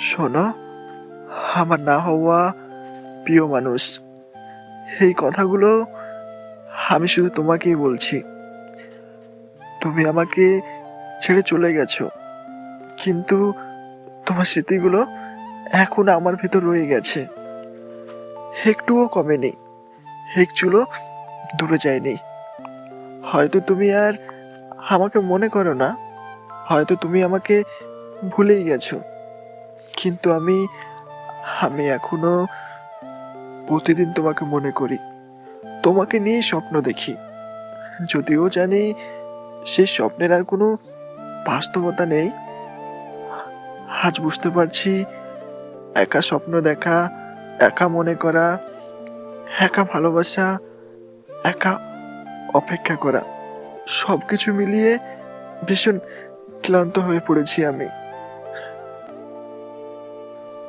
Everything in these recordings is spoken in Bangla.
শোনো, আমার না হওয়া প্রিয় মানুষ, এই কথাগুলো আমি শুধু তোমাকেই বলছি। তুমি আমাকে ছেড়ে চলে গেছো, কিন্তু তোমার স্মৃতিগুলো এখন আমার ভেতর রয়ে গেছে, একটুও কমেনি, এক চুলো দূরে যায়নি। হয়তো তুমি আর আমাকে মনে করো না, হয়তো তুমি আমাকে ভুলেই গেছো, কিন্তু আমি আমি এখনো প্রতিদিন তোমাকে মনে করি, তোমাকে নিয়ে স্বপ্ন দেখি। যদিও জানি সেই স্বপ্নের আর কোনো বাস্তবতা নেই, আজ বুঝতে পারছি একা স্বপ্ন দেখা, একা মনে করা, একা ভালোবাসা, একা অপেক্ষা করা, সব কিছু মিলিয়ে ভীষণ ক্লান্ত হয়ে পড়েছি আমি।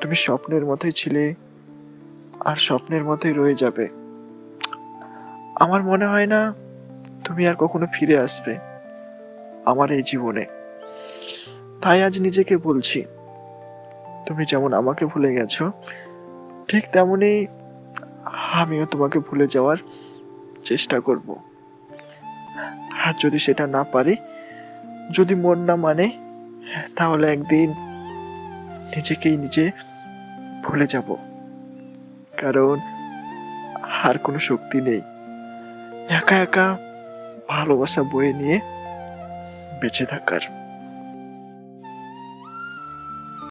তুমি স্বপ্নের মতোই ছিলে, আর স্বপ্নের মতোই রয়ে যাবে। আমার মনে হয় না তুমি আর কখনো ফিরে আসবে আমার এই জীবনে। তাই আজ নিজেকে বলছি, তুমি যেমন আমাকে ভুলে গেছো, ঠিক তেমনি আমিও তোমাকে ভুলে যাওয়ার চেষ্টা করব। আর যদি সেটা না পারি, যদি মন না মানে, তাহলে একদিন নিজেকেই নিজে ভুলে যাব, কারণ আর কোনো শক্তি নেই একা একা ভালোবাসা বয়ে নিয়ে বেঁচে থাকার।